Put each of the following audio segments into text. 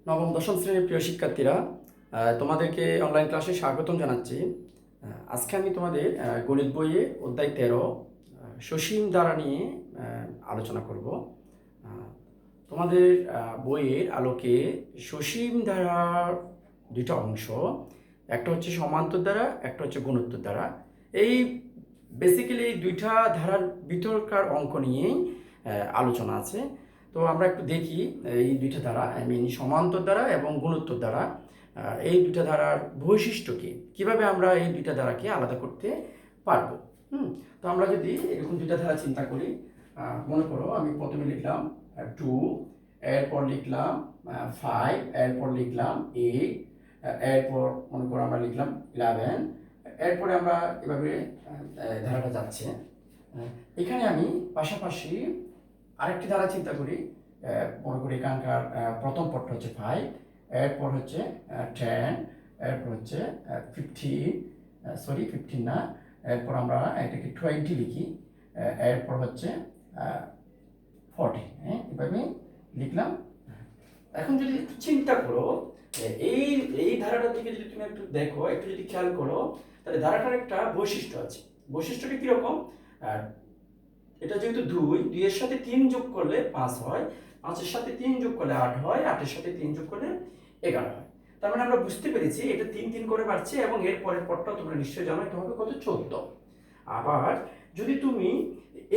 নবম দশম শ্রেণীর প্রিয় শিক্ষার্থীরা, তোমাদেরকে অনলাইন ক্লাসে স্বাগতম জানাচ্ছি। আজকে আমি তোমাদের গণিত বইয়ে অধ্যায় 13 সসীম ধারা নিয়ে আলোচনা করব। তোমাদের বইয়ের আলোকে সসীম ধারার দুইটা অংশ, একটা হচ্ছে সমান্তর ধারা, একটা হচ্ছে গুণোত্তর ধারা। এই বেসিক্যালি এই দুইটা ধারার ভিতরকার অঙ্ক নিয়েই আলোচনা আছে। তো আমরা একটু দেখি এই দুইটা ধারা, সমান্তর ধারা এবং গুণোত্তর ধারা, এই দুইটা ধারার বৈশিষ্ট্য কী, কীভাবে আমরা এই দুইটা ধারাকে আলাদা করতে পারবো। তো আমরা যদি এরকম দুইটা ধারা চিন্তা করি, মনে করো আমি প্রথমে লিখলাম 2, এরপর লিখলাম 5, এরপর লিখলাম 8, এরপর মনে করো আমরা লিখলাম 11, এরপরে আমরা এভাবে ধারাটা যাচ্ছে। এখানে আমি পাশাপাশি আরেকটি ধারা চিন্তা করি, মনে করি এখানকার প্রথম পদটা হচ্ছে 5, এরপর হচ্ছে 10, এরপর হচ্ছে 15 না, এরপর আমরা এটাকে 20 লিখি, এরপর হচ্ছে 40, এভাবে লিখলাম। এখন যদি একটু চিন্তা করো, এই এই ধারাটার দিকে যদি তুমি একটু দেখো, একটু যদি খেয়াল করো, তাহলে ধারাটার একটা বৈশিষ্ট্য আছে। বৈশিষ্ট্যটা কীরকম? এটা যেহেতু 2 এর সাথে 3 যোগ করলে 5 হয়, 5-এর সাথে 3 যোগ করলে 8 হয়, 8-এর সাথে 3 যোগ করলে 11 হয়। তার মানে আমরা বুঝতে পেরেছি এটা 3 করে বাড়ছে, এবং এর পরের পরটাও তোমরা নিশ্চয়ই জানো, এটা হবে কত? 14। আবার যদি তুমি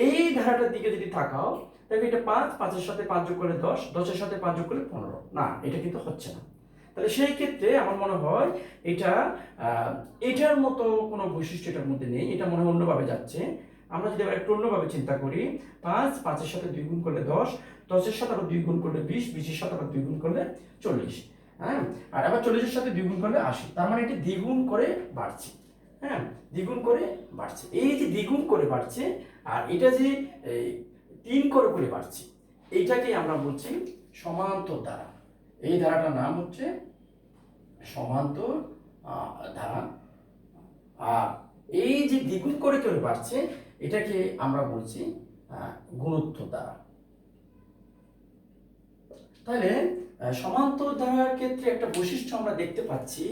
এই ধারাটার দিকে যদি তাকাও, দেখো এটা 5-এর সাথে 5 যোগ করলে 10, 10-এর সাথে 5 যোগ করলে 15। না, এটা কিন্তু হচ্ছে না। তাহলে সেই ক্ষেত্রে আমার মনে হয় এটা এটার মতো কোনো বৈশিষ্ট্য এটার মধ্যে নেই, এটা মনে হয় অন্যভাবে যাচ্ছে। আমরা যদি এবার একটু অন্যভাবে চিন্তা করি, 5-এর সাথে 2 গুণ করলে 10, 10-এর সাথে আবার 2 গুণ করলে 20, 20-এর সাথে আবার 2 গুণ করলে 40, হ্যাঁ, আর আবার 40-এর সাথে 2 গুণ করলে 80। তার মানে এটি দ্বিগুণ করে বাড়ছে, হ্যাঁ, দ্বিগুণ করে বাড়ছে। এই যে দ্বিগুণ করে বাড়ছে, আর এটা যে 3 করে বাড়ছে, এইটাকে আমরা বলছি সমান্তর ধারা। এই ধারাটার নাম হচ্ছে সমান্তর ধারা। আর এই যে দ্বিগুণ করে বাড়ছে, এটাকে আমরা বলছি গুণোত্তর ধারা। তাহলে সমান্তর ধারার ক্ষেত্রে একটা বৈশিষ্ট্য আমরা দেখতে পাচ্ছি,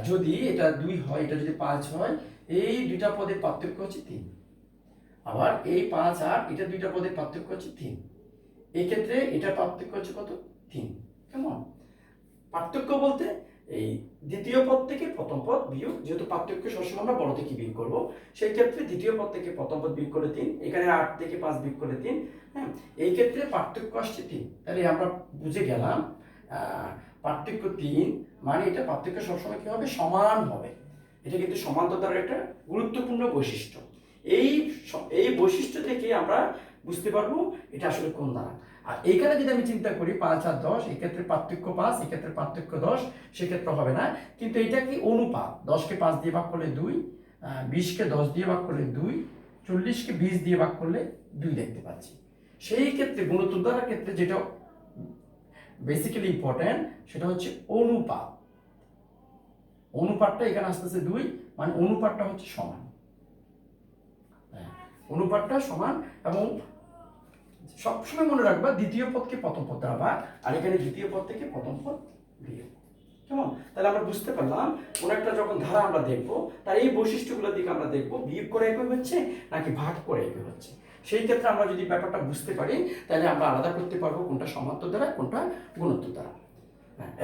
যদি এটা 2 হয়, এটা যদি 5 হয়, এই দুইটা পদের পার্থক্য হচ্ছে 3। আবার এই 5 আর এটা দুইটা পদের পার্থক্য হচ্ছে 3। এই ক্ষেত্রে এটার পার্থক্য হচ্ছে কত? 3। কেমন পার্থক্য বলতে? এই দ্বিতীয় পদ থেকে প্রথম পদ বিয়োগ, যেহেতু পার্থক্য সবসময় আমরা বড় থেকে বিয়োগ করব, সেই ক্ষেত্রে দ্বিতীয় পদ থেকে প্রথম পদ বিয়োগ করলে 3, এখানে 8 থেকে 5 বিয়োগ করলে 3, হ্যাঁ, এই ক্ষেত্রে পার্থক্য আসছে 3। তাহলে আমরা বুঝে গেলাম পার্থক্য 3, মানে এটা পার্থক্য সবসময় কি হবে? সমান হবে। এটা কিন্তু সমান্তর ধারার একটা গুরুত্বপূর্ণ বৈশিষ্ট্য। এই এই বৈশিষ্ট্য থেকে আমরা বুঝতে পারবো এটা আসলে কোন ধারা। আর এইখানে যদি আমি চিন্তা করি 5 আর 10, এক্ষেত্রে পার্থক্য 5, এক্ষেত্রে পার্থক্য 10, সেক্ষেত্রে হবে না। কিন্তু এটা কি অনুপাত? 10-কে 5 দিয়ে ভাগ করলে 2, 20-কে 10 দিয়ে ভাগ করলে 2, 40-কে 20 দিয়ে ভাগ করলে 2 দেখতে পাচ্ছি। সেই ক্ষেত্রে গুণোত্তর ধারার ক্ষেত্রে যেটা বেসিক্যালি ইম্পর্টেন্ট, সেটা হচ্ছে অনুপাত। অনুপাতটা এখানে আসতেছে 2, মানে অনুপাতটা হচ্ছে সমান। অনুপাতটা সমান, এবং সবসময় মনে রাখবা দ্বিতীয় পদকে প্রথম পদ দ্বারা ভাগ, আর এখানে দ্বিতীয় পদ থেকে প্রথম পদ বিয়োগ। কেমন? তাহলে আমরা বুঝতে পারলাম কোন একটা যখন ধারা আমরা দেখবো, তার এই বৈশিষ্ট্যগুলোর দিকে আমরা দেখবো, বিয়োগ করে একই হচ্ছে নাকি ভাগ করে একই হচ্ছে। সেই ক্ষেত্রে আমরা যদি ব্যাপারটা বুঝতে পারি, তাহলে আমরা আলাদা করতে পারবো কোনটা সমান্তর দ্বারা, কোনটা গুণোত্তর দ্বারা।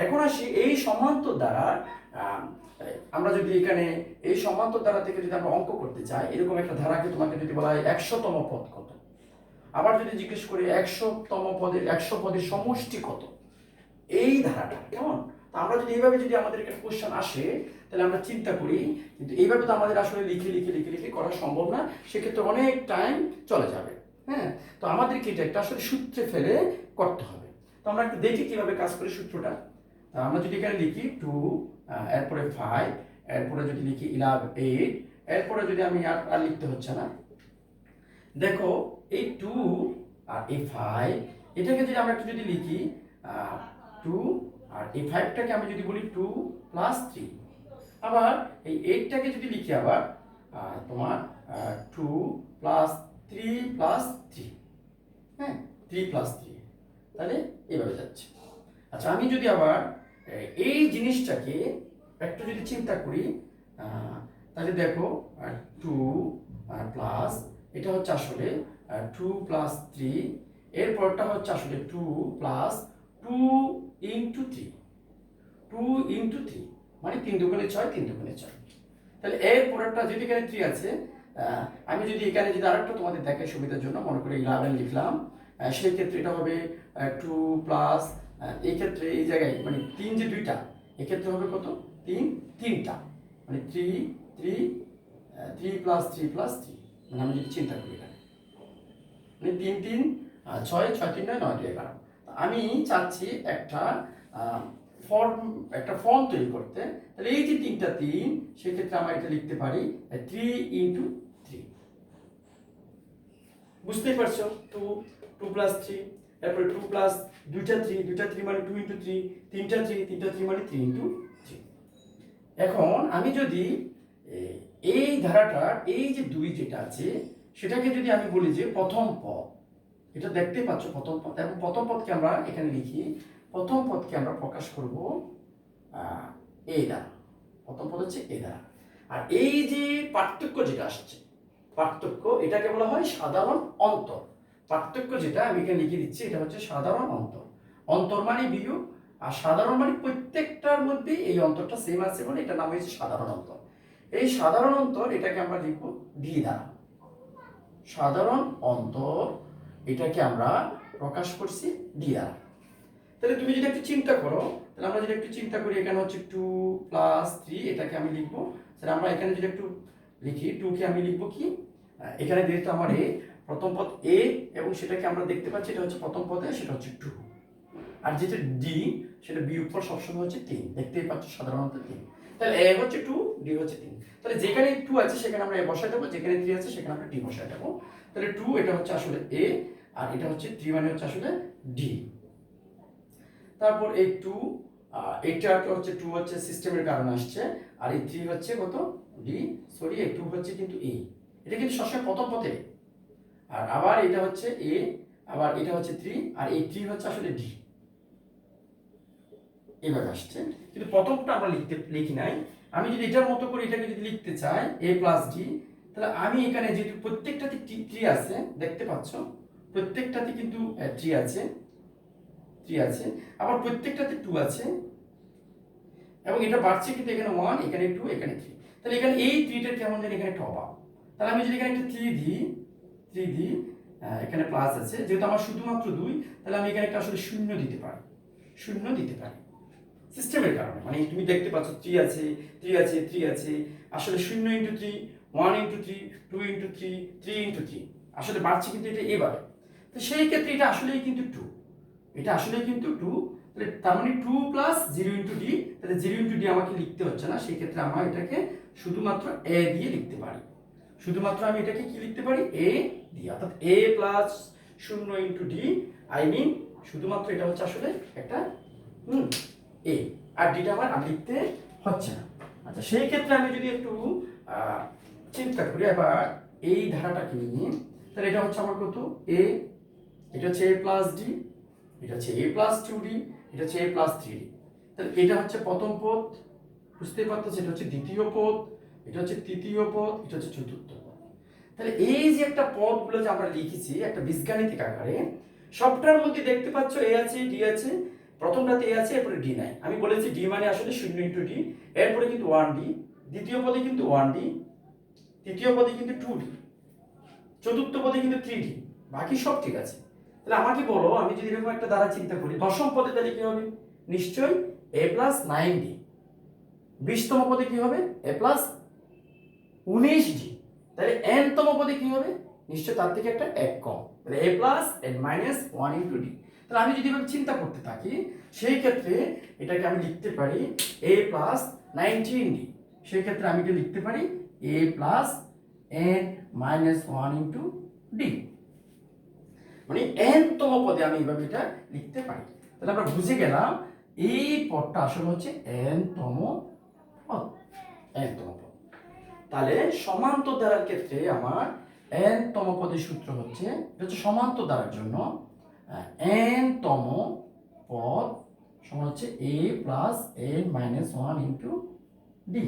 এখন আসি এই সমান্তর দ্বারা, আমরা যদি এখানে এই সমান্তর দ্বারা থেকে যদি আমরা অঙ্ক করতে চাই, এরকম একটা ধারাকে তোমাকে যদি বলা হয় 100তম পদ কত, আবার যদি জিজ্ঞেস করি 100তম পদের 100 পদের সমষ্টি কত, এই ধারাটা কেমন? তা আমরা যদি এইভাবে যদি আমাদের একটা কোশ্চেন আসে, তাহলে আমরা চিন্তা করি, কিন্তু এইভাবে তো আমাদের আসলে লিখে লিখে লিখে লিখে করা সম্ভব না, সেক্ষেত্রে অনেক টাইম চলে যাবে। হ্যাঁ, তো আমাদেরকে এটা একটা আসলে সূত্রে ফেলে করতে হবে। তো আমরা একটু দেখি কিভাবে কাজ করে সূত্রটা। আমরা যদি এখানে লিখি 2, এরপরে 5, এরপরে যদি লিখি 8, এরপরে যদি আমি আর লিখতে হচ্ছে না, দেখো এই 2 আর এই 5, এটাকে যদি আমরা একটু যদি লিখি 2, আর এই 5টাকে আমি যদি বলি 2 + 3, আবার এই 8টাকে যদি লিখি আবার তোমার 2 + 3 + 3, হ্যাঁ, 3 + 3, তাহলে এইভাবে যাচ্ছে। আচ্ছা, আমি যদি আবার এই জিনিসটাকে একটু যদি চিন্তা করি, তাহলে দেখো 2 প্লাস এটা হচ্ছে আসলে 2 প্লাস 3, এরপরটা হচ্ছে আসলে 2 প্লাস 2 ইন্টু 3, 2 ইন্টু 3 মানে 3 দুগুণে 6, 3 দুগুণে 6। তাহলে এর পরেরটা যদি এখানে 3 আছে, আমি যদি এখানে যদি আরেকটা তোমাদের দেখার সুবিধার জন্য মনে করে 11 লিখলাম, সেই ক্ষেত্রে এটা হবে 2 প্লাস, এই ক্ষেত্রে এই জায়গায় মানে 3 যে দুইটা, এক্ষেত্রে হবে কত 3, তিনটা মানে 3 3 3 প্লাস 3 প্লাস 3, মানে আমি যদি চিন্তা করি এখানে মানে 3 3 6 6 3 9 9 2 11। আমি চাচ্ছি একটা ফর্ম তৈরি করতে, তাহলে এই যে 3টা 3, সেক্ষেত্রে আমরা এটা লিখতে পারি 3 ইন্টু 3। বুঝতেই পারছো, 2 2 প্লাস 3, তারপরে 2 প্লাস দুইটা 3 মানে 2 ইন্টু 3, তিনটা 3 মানে 3 ইন্টু 3। এখন আমি যদি এই ধারাটার এই যে 2 যেটা আছে সেটাকে যদি আমি বলি যে প্রথম পদ, এটা দেখতে পাচ্ছ প্রথম পদ, এবং প্রথম পদকে আমরা এখানে লিখি, প্রথম পদকে আমরা প্রকাশ করব এই দ্বারা, প্রথম পদ হচ্ছে এই দ্বারা। আর এই যে পার্থক্য যেটা আসছে, পার্থক্য এটাকে বলা হয় সাধারণ অন্তর। পার্থক্য যেটা আমি এখানে লিখে দিচ্ছি, এটা হচ্ছে সাধারণ অন্তর। অন্তর মানে বিয়োগ, আর সাধারণ মানে প্রত্যেকটার মধ্যে এই অন্তরটা সেম আছে বলে এটার নাম হয়েছে সাধারণ অন্তর। এই সাধারণ অন্তর এটাকে আমরা লিখব ডি দ্বারা। সাধারণ অন্তর এটাকে আমরা প্রকাশ করছি ডি দ্বারা। তাহলে তুমি যদি একটু চিন্তা করো, তাহলে আমরা যদি একটু চিন্তা করি, এখানে হচ্ছে 2 প্লাস 3, এটাকে আমি লিখবো, তাহলে আমরা এখানে যদি একটু লিখি 2 কে আমি লিখবো কি, এখানে যেহেতু আমার এ প্রথম পদ এ, এবং সেটাকে আমরা দেখতে পাচ্ছি এটা হচ্ছে প্রথম পদে, সেটা হচ্ছে 2। আর যেটা ডি সেটা বি উপর সবসময় হচ্ছে 3, দেখতেই পাচ্ছ সাধারণত 3। তাহলে এ হচ্ছে 2, ডি হচ্ছে 3। তাহলে যেখানে 2 আছে সেখানে আমরা এ বসাই দেবো, যেখানে 3 আছে সেখানে আমরা ডি বসাই দেবো। তাহলে 2 এটা হচ্ছে আসলে এ, আর এটা হচ্ছে 3 মানে হচ্ছে আসলে ডি। তারপর এই 2, এইটা হচ্ছে 2 হচ্ছে সিস্টেমের কারণে আসছে, আর এই 3 হচ্ছে কত ডি, সরি এই 2 হচ্ছে কিন্তু এ, এটা কিন্তু সবসময় প্রথম পদে। আর আবার এটা হচ্ছে এ, আবার এটা হচ্ছে 3, আর এই 3 হচ্ছে আসলে ডি, এভাবে আসছে। কিন্তু প্রথমটা আমরা লিখি নাই। আমি যদি এটার মতো করে এটাকে যদি লিখতে চাই এ প্লাস ডি, তাহলে আমি এখানে যেহেতু প্রত্যেকটাতে 3 আছে, দেখতে পাচ্ছ প্রত্যেকটাতে কিন্তু 3 আছে, 3 আছে, আবার প্রত্যেকটাতে 2 আছে, এবং এটা বাড়ছে কিন্তু এখানে 1, এখানে 2, এখানে 3। তাহলে এখানে এই 3টা কেমন জানি এখানে একটা অভাব। তাহলে আমি যদি এখানে একটা 3 দিই, এখানে প্লাস আছে, যেহেতু আমার শুধুমাত্র 2, তাহলে আমি এখানে একটা আসলে শূন্য দিতে পারি, শূন্য দিতে পারি সিস্টেমের কারণে। মানে তুমি দেখতে পাচ্ছ 3 আছে, 3 আছে, 3 আছে, আসলে 0 ইন্টু 3, 1 ইন্টু 3, 2 ইন্টু 3, 3 ইন্টু 3, আসলে বাড়ছে কিন্তু এটা এবারে। তো সেই ক্ষেত্রে এটা আসলেই কিন্তু 2, এটা আসলেই কিন্তু 2। তাহলে তার মানে 2 প্লাস 0 ইন্টু ডি, তাহলে 0 ইন্টু ডি আমাকে লিখতে হচ্ছে না, সেই ক্ষেত্রে আমরা এটাকে শুধুমাত্র এ দিয়ে লিখতে পারি। শুধুমাত্র আমি এটাকে কি লিখতে পারি, এ দিয়ে, অর্থাৎ A plus 0 into D, I mean শুধুমাত্র এটা হচ্ছে আসলে একটা এ, আর ডিটা আমার লিখতে হচ্ছে না। আচ্ছা, সেই ক্ষেত্রে আমি যদি একটু চিন্তা করি এবার এই ধারাটাকে নিয়ে, তাহলে এটা হচ্ছে আমার কত এ, এটা হচ্ছে এ প্লাস ডি, এটা হচ্ছে এ প্লাস 2ডি, এটা হচ্ছে এ প্লাস 3ডি। তাহলে এটা হচ্ছে প্রথম পদ, বুঝতেই পারতো, এটা হচ্ছে দ্বিতীয় পদ, এটা হচ্ছে তৃতীয় পদ, এটা হচ্ছে চতুর্থ পদ। তাহলে এই যে একটা পদগুলো যে আমরা লিখেছি একটা বীজগাণিতিক আকারে, সবটার মধ্যে দেখতে পাচ্ছ এ আছে, ডি আছে, প্রথমটাতে এ আছে, এরপরে ডি নাই। আমি বলেছি ডি মানে আসলে 0 ইন্টু ডি, এরপরে কিন্তু 1ডি, দ্বিতীয় পদে কিন্তু 1ডি, তৃতীয় পদে কিন্তু 2ডি, চতুর্থ পদে কিন্তু 3ডি, বাকি সব ঠিক আছে। তাহলে আমাকে বলো, আমি যদি এরকম একটা দ্বারা চিন্তা করি দশম পদে, তাহলে কি হবে, নিশ্চয়ই এ প্লাস 9ডি। 20তম পদে কি হবে, এ প্লাস 19ডি। তাহলে n তম পদে কি হবে, নিশ্চয় তার থেকে একটা 1 কম, তাহলে a plus n minus 1 into d. তাহলে আমি যদি এভাবে চিন্তা করতে থাকি, সেই ক্ষেত্রে এটাকে আমি লিখতে পারি a প্লাস 19ডি। সেই ক্ষেত্রে আমি এটা লিখতে পারি a plus n minus 1 into D, মানে n তম পদে আমি এইভাবে এটা লিখতে পারি। তাহলে আমরা বুঝে গেলাম এই পদটা আসলে হচ্ছে n তম পদ, n তম পদ। তাহলে সমান্তর ধারার ক্ষেত্রে আমার n তম পদের সূত্র হচ্ছে, এটা হচ্ছে সমান্তর ধারার জন্য n তম পদ সমান হচ্ছে a plus n minus 1 into D.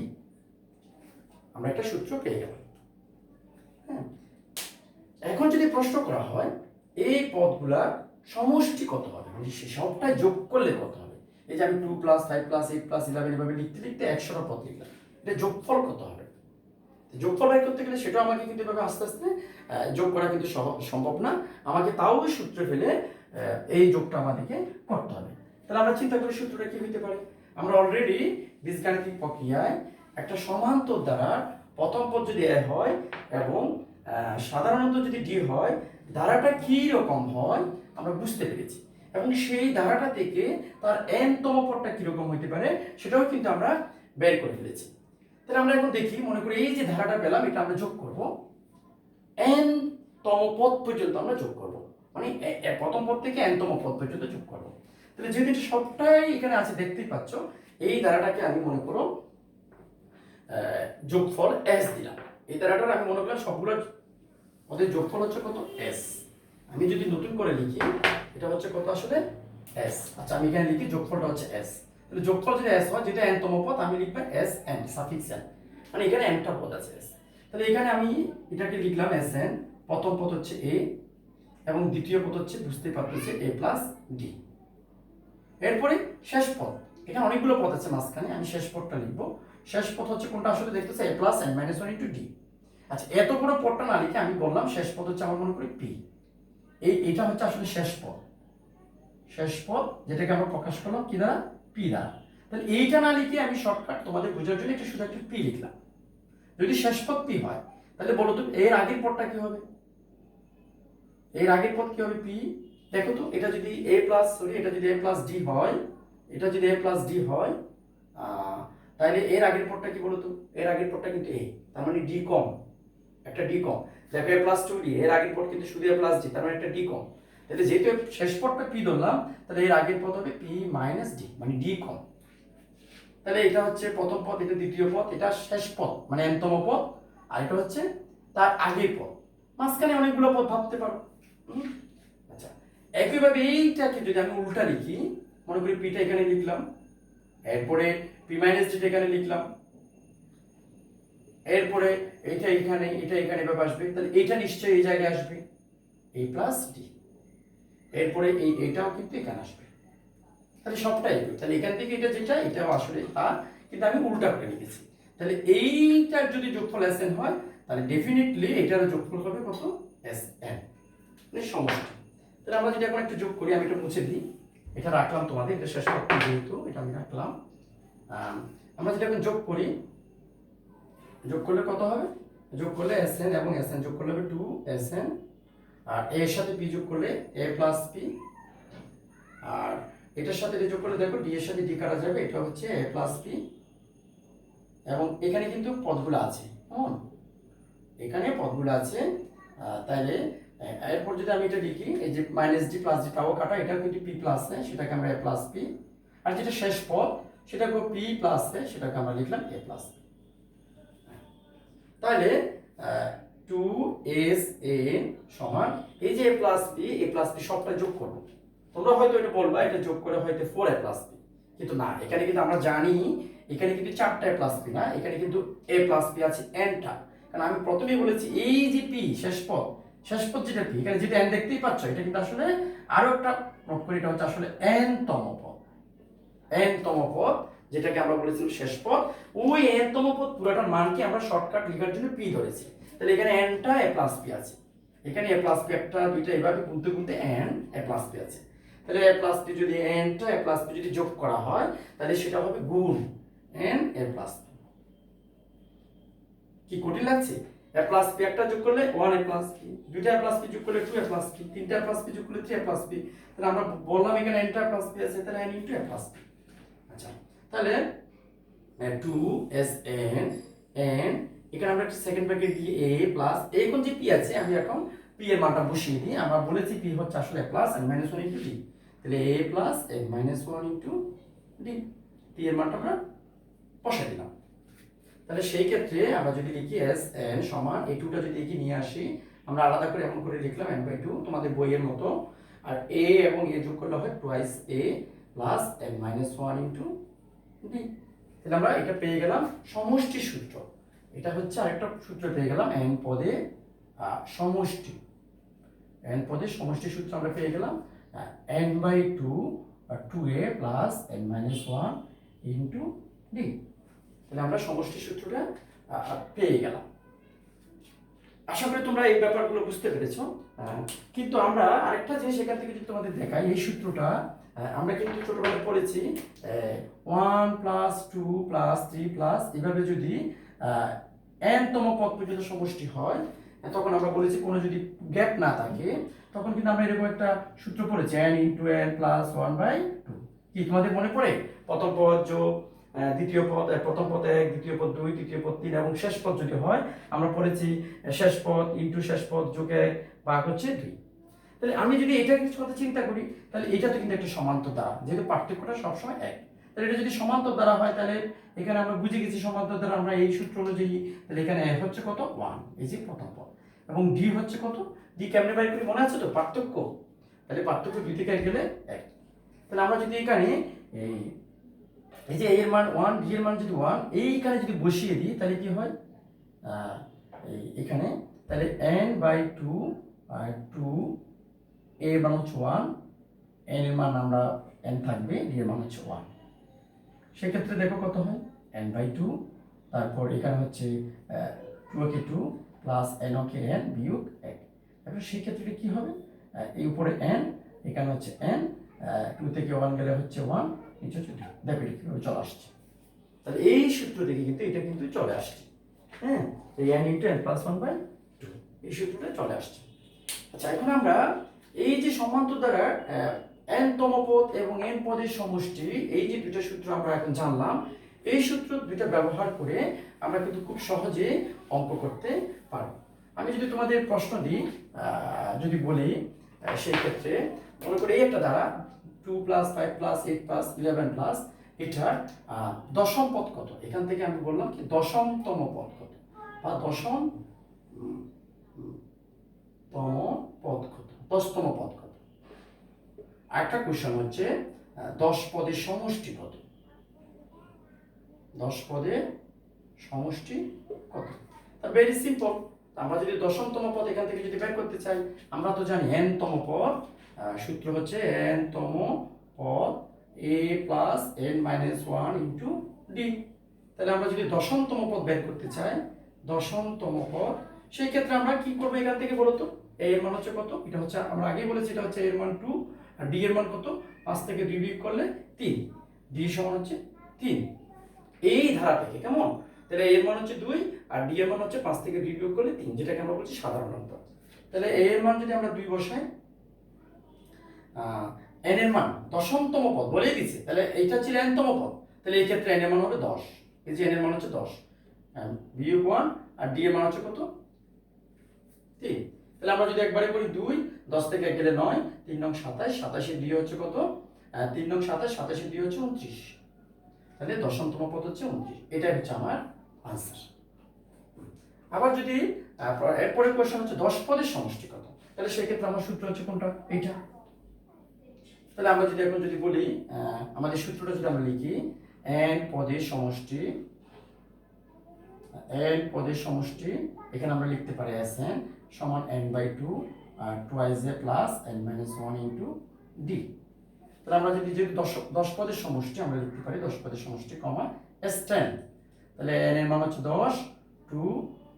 আমরা একটা সূত্র পেয়ে গেলাম। হ্যাঁ, এখন যদি প্রশ্ন করা হয় এই পদগুলার সমষ্টি কত হবে, মানে সবটাই যোগ করলে কত হবে, এই যে আমি 2 প্লাস 5 প্লাস 8 প্লাস 11 এভাবে লিখতে লিখতে 100টা পদ লিখলাম, এটা যোগফল কত হবে? যোগফল বের করতে গেলে সেটা আমাকে কিন্তু এভাবে আস্তে আস্তে যোগ করা কিন্তু সম্ভব না, আমাকে তাও সূত্রে ফেলে এই যোগটা আমাদেরকে করতে হবে। তাহলে আমরা চিন্তা করি সূত্রটা কি হতে পারে। আমরা অলরেডি বীজগাণিতিক প্রক্রিয়ায় একটা সমান্তর দ্বারা প্রথম পদ যদি a হয় এবং সাধারণত যদি d হয়, ধারাটা কি রকম হয় আমরা বুঝতে পেরেছি, এবং সেই ধারাটা থেকে তার n তম পদটা কিরকম হতে পারে সেটাও কিন্তু আমরা বের করে ফেলেছি। তাহলে আমরা এখন দেখি, মনে করি এই যে ধারাটা পেলাম এটা আমরা যোগ করব, n তম পদ পর্যন্ত আমরা যোগ করব, মানে প্রথম পদ থেকে n তম পদ পর্যন্ত যোগ করব। তাহলে যেহেতু এটা সবটাই এখানে আছে দেখতেই পাচ্ছ, এই ধারাটাকে আমি মনে করো যোগফল s দিলাম। এই ধারাটার আমি মনে করলাম সবগুলো ওদের যোগফল হচ্ছে কত s। আমি যদি নতুন করে লিখি এটা হচ্ছে কত আসলে s। আচ্ছা আমি এখানে লিখি যোগফলটা হচ্ছে s। তাহলে যোগফল যদি s হয়, যেটা n তম পদ, আমি লিখব s n সাফিক্স n, মানে এখানে n টা পদ আছে s। তাহলে এখানে আমি এটাকে লিখলাম sn, প্রথম পদ হচ্ছে a এবং দ্বিতীয় পদ হচ্ছে বুঝতেই পারতেছে a প্লাস d। এরপরে শেষ পদ, এখানে অনেকগুলো পদ আছে মাঝখানে, আমি শেষ পদটা লিখব। শেষ পদ হচ্ছে কোনটা আসলে দেখতেছে a plus n minus 1 into d। আচ্ছা এত বড় পদটা না লিখে আমি বললাম শেষ পদ হচ্ছে আমার মনে করি p। এটা হচ্ছে আসলে শেষ পদ, শেষ পদ যেটাকে আমরা প্রকাশ করলাম কি দ্বারা, p দ্বারা। তাহলে এইটা না লিখে আমি শর্টকাট তোমাদের বোঝার জন্য এটা শুধু একটা p লিখলাম। যদি শেষ পদ p হয় তাহলে বলো তো এর আগের পদটা কি হবে, এর আগের পদ কি হবে p। দেখো তো এটা যদি a প্লাস এটা যদি a প্লাস d হয়, এটা যদি a প্লাস d হয়, তাহলে এর আগের পদটা কি বলো তো, এর আগের পদটা কিন্তু a, তার মানে d কম, একটা d কম। দেখো a প্লাস 2d, এর আগের পদ কিন্তু শুধু a প্লাস d, তার মানে একটা d কম। তাহলে যেহেতু শেষ পদটা p ধরলাম, তাহলে এর আগের পদ হবে p মাইনাস d, মানে d কম। তাহলে এটা হচ্ছে প্রথম পদ, এটা দ্বিতীয় পদ, এটা শেষ পদ মানে n তম পদ, আর এটা হচ্ছে তার আগের পদ। মাঝখানে অনেকগুলো পদ ভাবতে পারো। আচ্ছা একইভাবে এইটাকে যদি আমি উল্টা লিখি, মনে করি পিটা এখানে লিখলাম, এরপরে পি মাইনাস ডিটা এখানে লিখলাম, এরপরে এটা এখানে এভাবে আসবে, তাহলে এটা নিশ্চয়ই এই জায়গায় আসবে a প্লাস ডি, এরপরে এটাও কিন্তু এখানে আসবে। তাহলে সবটাই, তাহলে এখান থেকে এটা যেটা এটাও আসলে তা, কিন্তু আমি উল্টা করে লিখেছি। তাহলে এইটার যদি যোগফল sn হয় তাহলে ডেফিনেটলি এটারও যোগফল হবে কত sn, মানে সমষ্টি। তাহলে আমরা যদি এখন একটু যোগ করি, আমি এটা মুছে দিই, এটা রাখলাম তোমাদের, এটা শেষ করতে যেহেতু এটা আমি রাখলাম। আমরা যদি এখন যোগ করি, যোগ করলে কত হবে, যোগ করলে sn এবং sn যোগ করলে হবে 2sn, আর a এর সাথে p যোগ করলে a প্লাস p, আর এটার সাথে যোগ করলে দেখো d এর সাথে d কাটা যাবে, এটা হচ্ছে a প্লাস p, এবং এখানে কিন্তু পদগুলো আছে, এখানে পদগুলো আছে। তাহলে এরপর যদি আমি এটা লিখি, এই যে মাইনাস ডি প্লাস ডি টাও কাটা, এটা কিন্তু পি প্লাস সেটাকে আমরা এ প্লাস পি, আর যেটা শেষ পদ সেটাকে পি প্লাস সেটাকে আমরা লিখলাম এ প্লাস পি। তাহলে 2sn সমান এই যে এ প্লাস পি সবটা যোগ করব। তোমরা হয়তো এটা বলবা এটা যোগ করে হয়তো 4a প্লাস পি, কিন্তু না, এখানে কিন্তু আমরা জানি এখানে কিন্তু 4টা a প্লাস পি না, এখানে কিন্তু a প্লাস পি আছে nটা। কারণ আমি প্রথমেই বলেছি এই যে পি শেষ পদ যেটা পি, এখানে যেটা n দেখতেই পাচ্ছ, এটা কিন্তু আসলে আরো একটা নোট করে, এটা হচ্ছে আসলে n তম পদ যেটাকে আমরা বলেছিলাম শেষ পদ, ওই n তম পদ পুরোটার মানকে আমরা শর্টকাট লেখার জন্য পি ধরেছি। তাহলে এখানে nটা a প্লাস পি আছে, এখানে a প্লাস পি একটা দুইটা এভাবে গুনতে গুনতে n a প্লাস পি আছে। তাহলে a প্লাস পি যদি nটা a প্লাস পি যদি যোগ করা হয় তাহলে সেটা হবে গুণ n a প্লাস পি। কি কঠিন লাগছে? a প্লাস পি একটা যোগ করলে 1a প্লাস পি, দুইটা a প্লাস পি যোগ করলে 2a প্লাস পি, তিনটা a প্লাস পি যোগ করলে 3a প্লাস পি। তাহলে আমরা বললাম এখানে nটা a প্লাস পি আছে, তাহলে n into a plus P. আচ্ছা তাহলে 2sn n, এখানে আমরা একটা সেকেন্ড ব্র্যাকেট দিয়ে a প্লাস এখন যে p আছে আমি এখন p এর মানটা বসিয়ে দিই। আমরা বলেছি p হচ্ছে আসলে a plus n minus 1 into d, তাহলে a plus n minus 1 into d, p এর মানটা আমরা বসাই দিলাম। তাহলে সেই ক্ষেত্রে আমরা যদি লিখি sn সমান এই 2টা যদি এগিয়ে নিয়ে আসি, আমরা আলাদা করে এমন করে লিখলাম n/2 তোমাদের বইয়ের মতো, আর a এবং a যোগ করলে হয় twice a, plus n minus one into d. তাহলে আমরা এটা পেয়ে গেলাম সমষ্টি সূত্র। এটা হচ্ছে আরেকটা সূত্র পেয়ে গেলাম n পদে সমষ্টি, n পদে সমষ্টি সূত্র আমরা পেয়ে গেলাম n by two 2a plus n minus one into d. তাহলে আমরা সমষ্টি সূত্রটা পেয়ে গেলাম। আশা করি তোমরা এই ব্যাপারগুলো বুঝতে পেরেছো। কিন্তু আমরা আরেকটা জিনিস এখান থেকে যদি তোমাদের দেখাই, এই সূত্রটা আমরা কিন্তু ছোটবেলায় পড়েছি 1 প্লাস 2 প্লাস 3 প্লাস এভাবে যদি n তম পদ পর্যন্ত সমষ্টি হয়, তখন আমরা বলেছি কোনো যদি গ্যাপ না থাকে তখন কিন্তু আমরা এরকম একটা সূত্র পড়েছি n ইন্টু n প্লাস 1/2। কি তোমাদের মনে পড়ে? প্রথম পদ যোগ দ্বিতীয় পদ, প্রথম পদ 1, দ্বিতীয় পদ 2, তৃতীয় পদ 3 এবং শেষ পদ যদি হয় আমরা পড়েছি শেষ পদ ইন্টু শেষ পদ যোগে ভাগ হচ্ছে 2। তাহলে আমি যদি এটা কিছু কথা চিন্তা করি, তাহলে এটা তো কিন্তু একটা সমান্তর দ্বারা, যেহেতু পার্থক্যটা সবসময় এক। তাহলে এটা যদি সমান্তর দ্বারা হয় তাহলে এখানে আমরা বুঝে গেছি সমান্তর দ্বারা আমরা এই সূত্র অনুযায়ী, তাহলে এখানে f হচ্ছে কত 1, এই যে প্রথম পদ, এবং d হচ্ছে কত, d কেমনে বাই করি মনে আছে তো? পার্থক্য। তাহলে পার্থক্য 2 থেকে 1 গেলে 1। তাহলে আমরা যদি এখানে এই যে a এর মান 1, d এর মান যদি 1 এইখানে যদি বসিয়ে দিই তাহলে কি হয়, এখানে তাহলে n বাই 2 আর 2 a এর মান হচ্ছে 1, n এর মান আমরা n থাকবে, d এর মান হচ্ছে 1। সেক্ষেত্রে দেখো কত হয় n বাই 2, তারপর এখানে হচ্ছে 2 কে 2 প্লাস n কে n বিয়োগ 1। তারপর সেই ক্ষেত্রে কি হবে, এই উপরে n, এখানে হচ্ছে n, 2 থেকে 1 গেলে হচ্ছে 1, নিচে হচ্ছে 2। দেখো এটা কিভাবে চলে আসছে। তাহলে এই সূত্র থেকে কিন্তু এটা কিন্তু চলে আসছে, হ্যাঁ, এই n ইন্টু n প্লাস 1/2 এই সূত্রটা চলে আসছে। আচ্ছা, এখন আমরা এই যে সমান্তর দ্বারা n তম পদ এবং n পদের সমষ্টি, এই যে দুটো সূত্র আমরা এখন জানলাম, এই সূত্র দুটো ব্যবহার করে আমরা কিন্তু খুব সহজে অঙ্ক করতে পারবো। আমি যদি তোমাদের প্রশ্ন দিই, যদি বলি সেই ক্ষেত্রে মনে করি এই একটা দ্বারা 2 প্লাস 5 প্লাস 8 প্লাস 11 প্লাস এটার দশম পদ কত, এখান থেকে আমি বললাম কি দশমতম পদ কত বা দশম তম পদ কত, 10তম পদ কত। আরেকটা কোশ্চেন হচ্ছে 10 পদের সমষ্টি কত, 10 পদের সমষ্টি কত। তা ভেরি সিম্পল, আমরা যদি দশমতম পদ এখান থেকে যদি বের করতে চাই, আমরা তো জানি n তম পদ, সূত্র হচ্ছে n তম পদ a plus n minus 1 into d. তাহলে আমরা যদি দশমতম পদ বের করতে চাই, দশমতম পদ, সেই ক্ষেত্রে আমরা কি করবো এখান থেকে বলো তো? a এর মান হচ্ছে কত, এটা হচ্ছে আমরা আগেই বলেছি এটা হচ্ছে a এর মান 2 আর d এর মান কত, 5 থেকে 2 বিয়োগ করলে 3, d সমান হচ্ছে 3। এই ধারা থেকে কেমন, তাহলে a এর মান হচ্ছে 2 আর d এর মান হচ্ছে 5 থেকে 2 বিয়োগ করলে 3, যেটাকে আমরা বলছি সাধারণ অন্তর। তাহলে a এর মান যদি আমরা 2 বসাই, n এর মান দশমতম পদ বলেই দিচ্ছে, তাহলে এইটা ছিল n তম পদ, তাহলে এই ক্ষেত্রে n এর মান হবে 10, এই যে n এর মান হচ্ছে 10 বিয়োগ 1 আর d এর মান হচ্ছে কত 3। তাহলে আমরা যদি একবারে করি 2, 10 থেকে 1 গেলে 9, 3 নং 27, 27 এর 2 হচ্ছে কত, 3 নং 27, 27 এর 2 হচ্ছে 29। তাহলে দশমতম পদ হচ্ছে 29, এটাই হচ্ছে আমার আনসার। আবার যদি এরপরের কোশ্চেন হচ্ছে 10 পদের সমষ্টি কত, তাহলে সেই ক্ষেত্রে আমার সূত্র হচ্ছে কোনটা, এইটা। তাহলে আমরা যদি এখন যদি বলি আমাদের সূত্রটা যদি আমরা লিখি, n পদের সমষ্টি, n পদের সমষ্টি এখানে আমরা লিখতে পারি Sn সমান n by 2 twice a plus n minus 1 into d. তাহলে আমরা যদি 10 পদের সমষ্টি আমরা লিখতে পারি 10 পদের সমষ্টি কমা S10। তাহলে n এর মান হচ্ছে 10, 2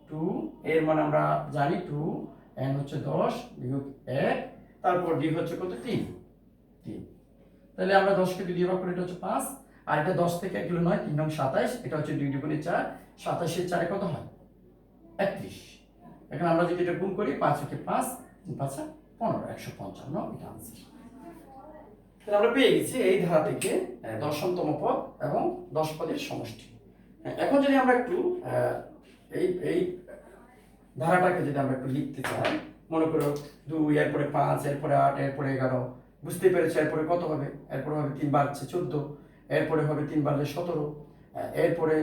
2 এর মান আমরা জানি 2, n হচ্ছে 10 বিয়োগ 1, তারপর d হচ্ছে কত 3। তাহলে আমরা 10 কে 2 দিয়ে ভাগ করি, এটা হচ্ছে 5, আর এটা 10 থেকে 1 গেলে 9, 3 নং 27, এটা হচ্ছে 2 দুগুণে 4, 27 এর 4 কত হয় 31। এখন আমরা যদি এটা গুণ করি 5 কে 5, 3 5 15, 155 এটা आंसर। তাহলে আমরা পেয়ে গেছি এই ধারা থেকে দশমতম পদ এবং 10 পদের সমষ্টি। এখন যদি আমরা একটু এই ধারাটাকে যদি আমরা একটু লিখতে চাই, মনে করো 2, এরপরে 5, এরপরে 8, এরপরে 11, বুঝতে পেরেছো, এরপরে কত হবে, এরপরে হবে 3 বাড়ছে 14, এরপরে হবে 3 বাড়লে 17, এরপরে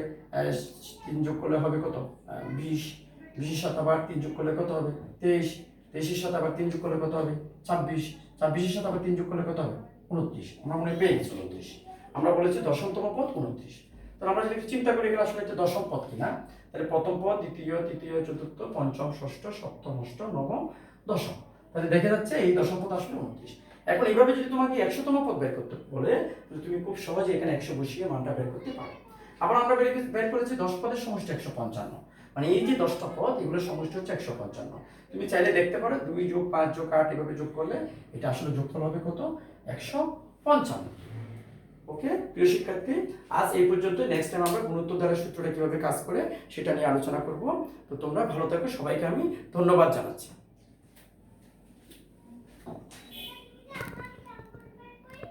3 যোগ করলে হবে কত 20, 20 এর সাথে আবার 3 যোগ করলে কত হবে 23, 23 এর সাথে আবার 3 যোগ করলে কত হবে 26, 26 এর সাথে আবার 3 যোগ করলে কত হবে 29, আমরা মনে পেয়ে গেছি 29। আমরা বলেছি দশমতম পদ 29। তাহলে আমরা যদি একটু চিন্তা করি এগুলো আসলে একটা দশম পদ কিনা, তাহলে প্রথম পদ, দ্বিতীয়, তৃতীয়, চতুর্থ, পঞ্চম, ষষ্ঠ, সপ্তম, অষ্টম, নবম, দশম। তাহলে দেখা যাচ্ছে এই দশম পদ আসলে 29। এখন এইভাবে যদি তোমাকে 100তম পদ বের করতে বলে, তুমি খুব সহজে এখানে 100 বসিয়ে মানটা বের করতে পারো। আবার আমরা বের করেছি 10 পদের সমষ্টি 155, মানে এই যে 10টা পদ এগুলোর সমষ্টি হচ্ছে 155। তুমি চাইলে দেখতে পারো 2 যোগ 5 যোগ 8 এভাবে যোগ করলে এটা আসলে যোগফল হবে কত? 155। ওকে প্রিয় শিক্ষার্থী, আজ এই পর্যন্ত। নেক্সট টাইম আমরা গুণোত্তর দ্বারা সূত্রটা কিভাবে কাজ করে সেটা নিয়ে আলোচনা করব। তো তোমরা ভালো থাকো, সবাইকে আমি ধন্যবাদ জানাচ্ছি।